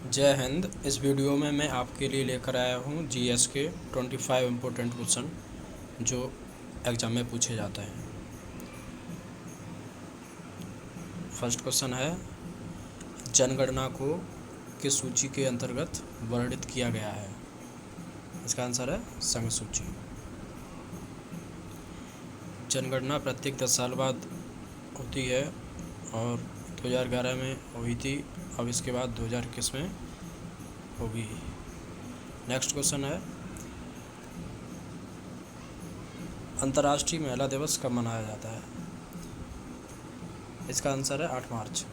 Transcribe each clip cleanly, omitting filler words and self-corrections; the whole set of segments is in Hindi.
जय हिंद। इस वीडियो में मैं आपके लिए लेकर आया हूँ जीएस के 25 इम्पोर्टेंट क्वेश्चन जो एग्ज़ाम में पूछे जाते हैं। फर्स्ट क्वेश्चन है, जनगणना को किस सूची के अंतर्गत वर्णित किया गया है? इसका आंसर है संघ सूची। जनगणना प्रत्येक 10 साल बाद होती है और 2011 में हुई थी। अब इसके बाद 2021 में होगी। नेक्स्ट क्वेश्चन है, अंतर्राष्ट्रीय महिला दिवस कब मनाया जाता है? इसका आंसर है 8 मार्च।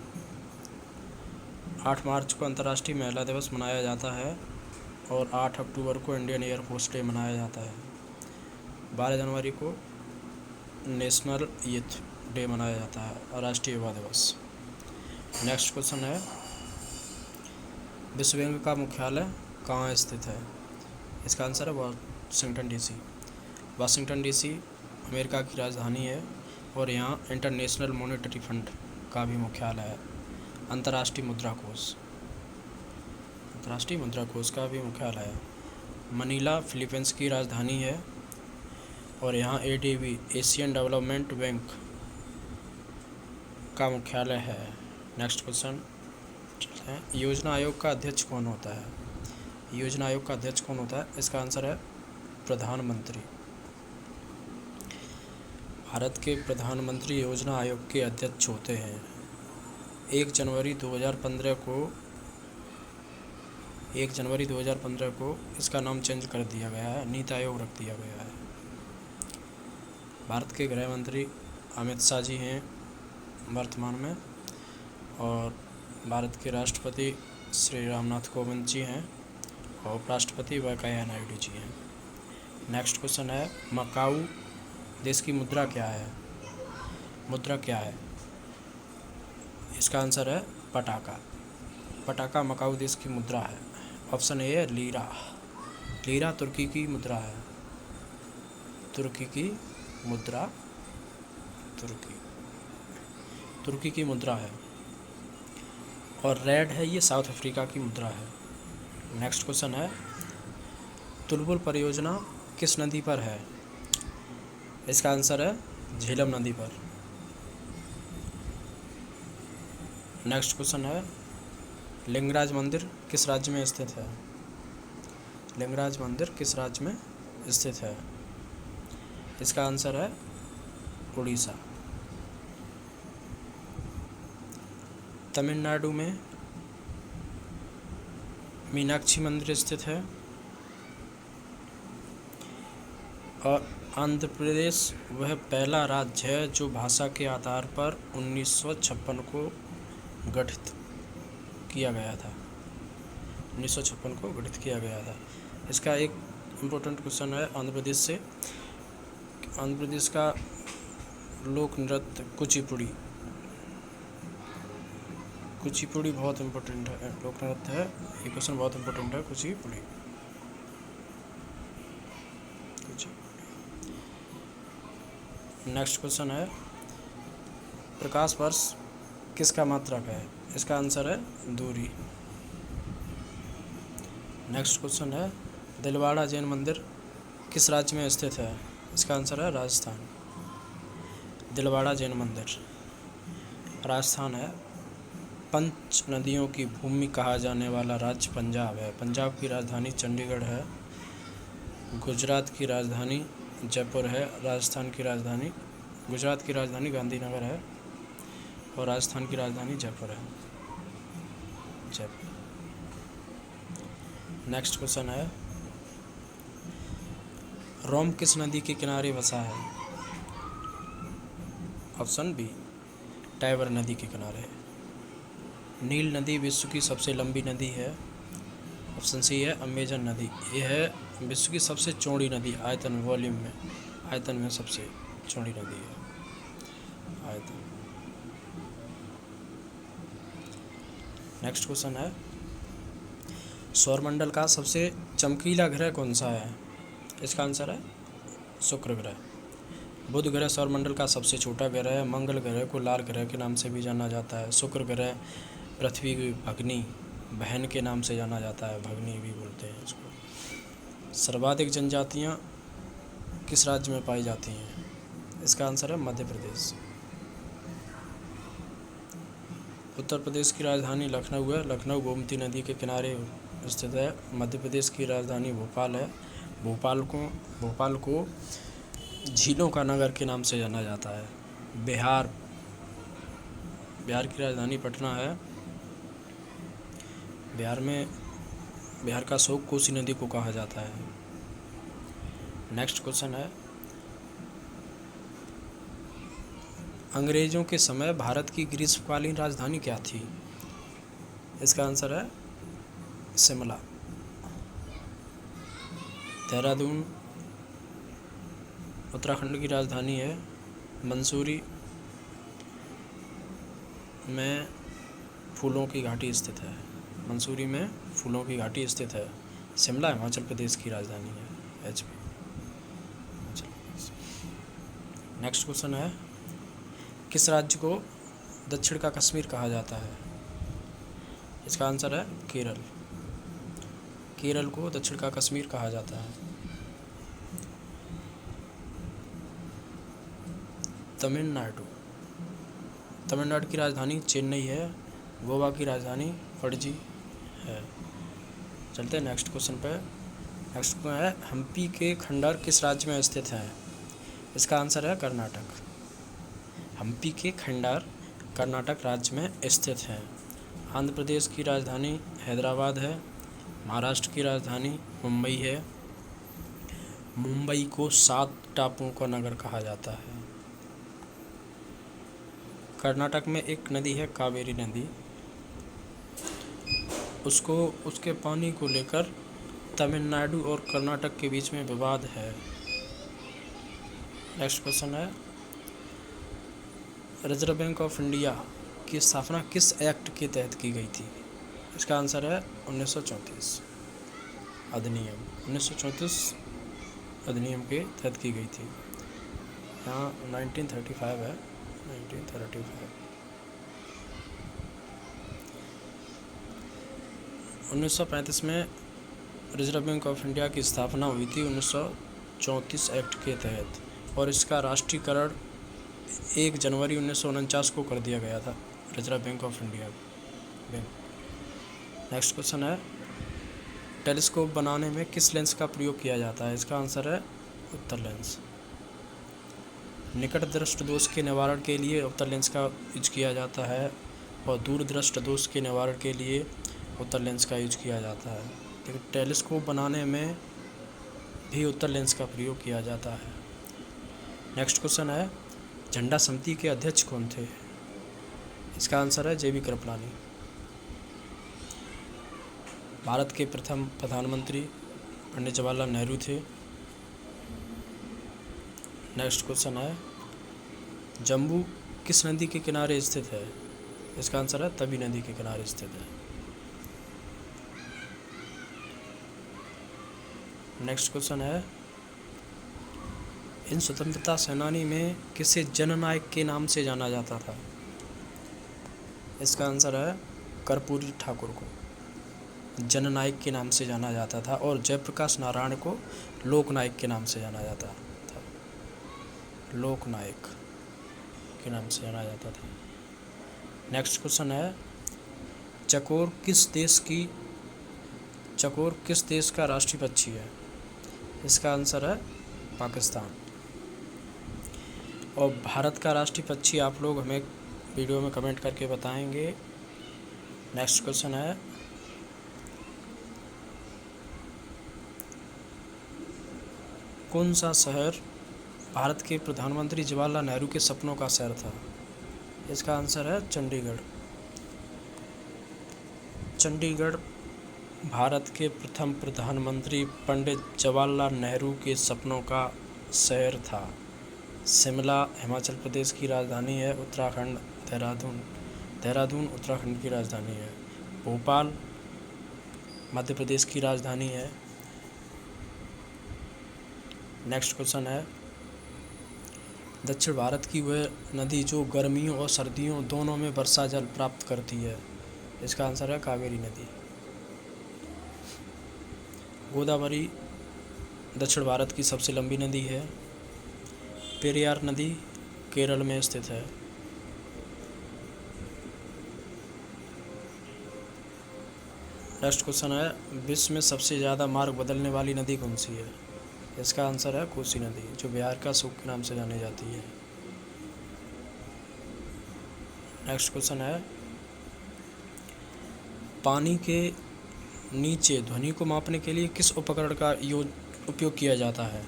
8 मार्च को अंतर्राष्ट्रीय महिला दिवस मनाया जाता है और 8 अक्टूबर को इंडियन एयरफोर्स डे मनाया जाता है। 12 जनवरी को नेशनल यूथ डे मनाया जाता है और राष्ट्रीय युवा दिवस। नेक्स्ट क्वेश्चन है, विश्व बैंक का मुख्यालय कहाँ स्थित है? इसका आंसर है Washington DC. Washington DC America की राजधानी है और यहाँ इंटरनेशनल मॉनेटरी फंड का भी मुख्यालय है। अंतर्राष्ट्रीय मुद्रा कोष का भी मुख्यालय है। मनीला फिलीपींस की राजधानी है और यहाँ एडीबी एशियन डेवलपमेंट बैंक का मुख्यालय है। नेक्स्ट क्वेश्चन है, योजना आयोग का अध्यक्ष कौन होता है? योजना आयोग का अध्यक्ष कौन होता है? इसका आंसर है प्रधानमंत्री। भारत के प्रधानमंत्री योजना आयोग के अध्यक्ष होते हैं। 1 जनवरी 2015 को इसका नाम चेंज कर दिया गया है, नीति आयोग रख दिया गया है। भारत के गृह मंत्री अमित शाह जी हैं वर्तमान में और भारत के राष्ट्रपति श्री रामनाथ कोविंद जी हैं और उपराष्ट्रपति वेंकैया नायडू जी हैं। नेक्स्ट क्वेश्चन है, मकाऊ देश की मुद्रा क्या है? इसका आंसर है पटाका। पटाका मकाऊ देश की मुद्रा है। ऑप्शन ए है लीरा। लीरा तुर्की की मुद्रा है। तुर्की की मुद्रा है। और रेड है, ये साउथ अफ्रीका की मुद्रा है। नेक्स्ट क्वेश्चन है, तुलबुल परियोजना किस नदी पर है? इसका आंसर है झेलम नदी पर। नेक्स्ट क्वेश्चन है, लिंगराज मंदिर किस राज्य में स्थित है? लिंगराज मंदिर किस राज्य में स्थित है? इसका आंसर है उड़ीसा। तमिलनाडु में मीनाक्षी मंदिर स्थित है और आंध्र प्रदेश वह पहला राज्य है जो भाषा के आधार पर 1956 को गठित किया गया था। 1956 को गठित किया गया था। इसका एक इम्पोर्टेंट क्वेश्चन है आंध्र प्रदेश से। आंध्र प्रदेश का लोक नृत्य कुचिपुड़ी बहुत इम्पोर्टेंट है, लोक नृत्य है। ये क्वेश्चन बहुत इम्पोर्टेंट है, कुचिपुड़ी। नेक्स्ट क्वेश्चन है, प्रकाश वर्ष किसका मात्रक है? इसका आंसर है दूरी। नेक्स्ट क्वेश्चन है, दिलवाड़ा जैन मंदिर किस राज्य में स्थित है? इसका आंसर है राजस्थान। दिलवाड़ा जैन मंदिर राजस्थान है। पंच नदियों की भूमि कहा जाने वाला राज्य पंजाब है। पंजाब की राजधानी चंडीगढ़ है। गुजरात की राजधानी जयपुर है। गुजरात की राजधानी गांधीनगर है और राजस्थान की राजधानी जयपुर है। नेक्स्ट क्वेश्चन है, रोम किस नदी के किनारे बसा है? ऑप्शन बी टाइबर नदी के किनारे। नील नदी विश्व की सबसे लंबी नदी है। ऑप्शन सी है अमेजन नदी। यह है विश्व की सबसे चौड़ी नदी आयतन में सबसे चौड़ी नदी है आयतन। नेक्स्ट क्वेश्चन है, सौरमंडल का सबसे चमकीला ग्रह कौन सा है? इसका आंसर है शुक्र ग्रह। बुध ग्रह सौरमंडल का सबसे छोटा ग्रह है। मंगल ग्रह को लाल ग्रह के नाम से भी जाना जाता है। शुक्र ग्रह पृथ्वी की भगनी बहन के नाम से जाना जाता है, भगनी भी बोलते हैं इसको। सर्वाधिक जनजातियाँ किस राज्य में पाई जाती हैं? इसका आंसर है मध्य प्रदेश। उत्तर प्रदेश की राजधानी लखनऊ है। लखनऊ गोमती नदी के किनारे स्थित है। मध्य प्रदेश की राजधानी भोपाल है। भोपाल को झीलों का नगर के नाम से जाना जाता है। बिहार की राजधानी पटना है। बिहार का शोक कोसी नदी को कहा जाता है। नेक्स्ट क्वेश्चन है, अंग्रेजों के समय भारत की ग्रीष्मकालीन राजधानी क्या थी? इसका आंसर है शिमला। देहरादून उत्तराखंड की राजधानी है। मंसूरी में फूलों की घाटी स्थित है। मंसूरी में फूलों की घाटी स्थित है। शिमला हिमाचल प्रदेश की राजधानी है, HP। नेक्स्ट क्वेश्चन है, किस राज्य को दक्षिण का कश्मीर कहा जाता है? इसका आंसर है केरल। केरल को दक्षिण का कश्मीर कहा जाता है। तमिलनाडु की राजधानी चेन्नई है। गोवा की राजधानी पणजी है। चलते हैं नेक्स्ट क्वेश्चन पे। नेक्स्ट क्वेश्चन है, हम्पी के खंडर किस राज्य में स्थित है? इसका आंसर है कर्नाटक। हम्पी के खंडर कर्नाटक राज्य में स्थित है। आंध्र प्रदेश की राजधानी हैदराबाद है। महाराष्ट्र की राजधानी मुंबई है। मुंबई को 7 टापुओं का नगर कहा जाता है। कर्नाटक में एक नदी है कावेरी नदी, उसके पानी को लेकर तमिलनाडु और कर्नाटक के बीच में विवाद है। नेक्स्ट क्वेश्चन है, रिजर्व बैंक ऑफ इंडिया की स्थापना किस एक्ट के तहत की गई थी? इसका आंसर है 1934 अधिनियम। 1934 अधिनियम के तहत की गई थी। यहाँ 1935 है, 1935। 1935 में रिजर्व बैंक ऑफ इंडिया की स्थापना हुई थी 1934 एक्ट के तहत, और इसका राष्ट्रीयकरण 1 जनवरी 1949 को कर दिया गया था, reserve bank of India bank. Next question है, टेलीस्कोप बनाने में किस लेंस का प्रयोग किया जाता है? इसका आंसर है उत्तल लेंस। निकट दृष्टि दोष के निवारण के लिए उत्तल लेंस का यूज किया जाता है, और दूर दृष्टि दोष के निवारण के लिए उत्तल लेंस का यूज किया जाता है। लेकिन टेलीस्कोप बनाने में भी उत्तल लेंस का प्रयोग किया जाता है। नेक्स्ट क्वेश्चन है, झंडा समिति के अध्यक्ष कौन थे? इसका आंसर है JB कृपलानी। भारत के प्रथम प्रधानमंत्री पंडित जवाहरलाल नेहरू थे। नेक्स्ट क्वेश्चन है, जम्मू किस नदी के किनारे स्थित है? इसका आंसर है तवी नदी के किनारे स्थित है। नेक्स्ट क्वेश्चन है, इन स्वतंत्रता सेनानी में किसे जननायक के नाम से जाना जाता था? इसका आंसर है कर्पूरी ठाकुर को जननायक के नाम से जाना जाता था, और जयप्रकाश नारायण को लोकनायक के नाम से जाना जाता था। लोकनायक के नाम से जाना जाता था। नेक्स्ट क्वेश्चन है, चकोर किस देश का राष्ट्रीय पक्षी है? इसका आंसर है पाकिस्तान। और भारत का राष्ट्रीय पक्षी आप लोग हमें वीडियो में कमेंट करके बताएंगे। नेक्स्ट क्वेश्चन है, कौन सा शहर भारत के प्रधानमंत्री जवाहरलाल नेहरू के सपनों का शहर था? इसका आंसर है चंडीगढ़। चंडीगढ़ भारत के प्रथम प्रधानमंत्री पंडित जवाहरलाल नेहरू के सपनों का शहर था। शिमला हिमाचल प्रदेश की राजधानी है। उत्तराखंड देहरादून उत्तराखंड की राजधानी है। भोपाल मध्य प्रदेश की राजधानी है। नेक्स्ट क्वेश्चन है, दक्षिण भारत की वह नदी जो गर्मियों और सर्दियों दोनों में वर्षा जल प्राप्त करती है? इसका आंसर है कावेरी नदी। गोदावरी दक्षिण भारत की सबसे लंबी नदी है। पेरियार नदी केरल में स्थित है। नेक्स्ट क्वेश्चन है, विश्व में सबसे ज़्यादा मार्ग बदलने वाली नदी कौन सी है? इसका आंसर है कोसी नदी, जो बिहार का सुख के नाम से जानी जाती है। नेक्स्ट क्वेश्चन है, पानी के नीचे ध्वनि को मापने के लिए किस उपकरण का उपयोग किया जाता है?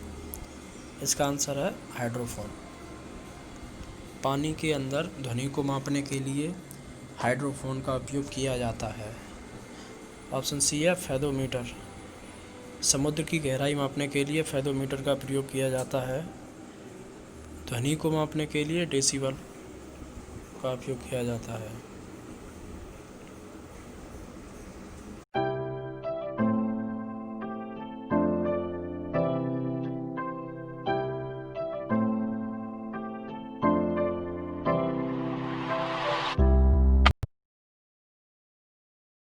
इसका आंसर है हाइड्रोफोन। पानी के अंदर ध्वनि को मापने के लिए हाइड्रोफोन का उपयोग किया जाता है। ऑप्शन सी है फेदोमीटर। समुद्र की गहराई मापने के लिए फेदोमीटर का प्रयोग किया जाता है। ध्वनि को मापने के लिए डेसिबल का उपयोग किया जाता है।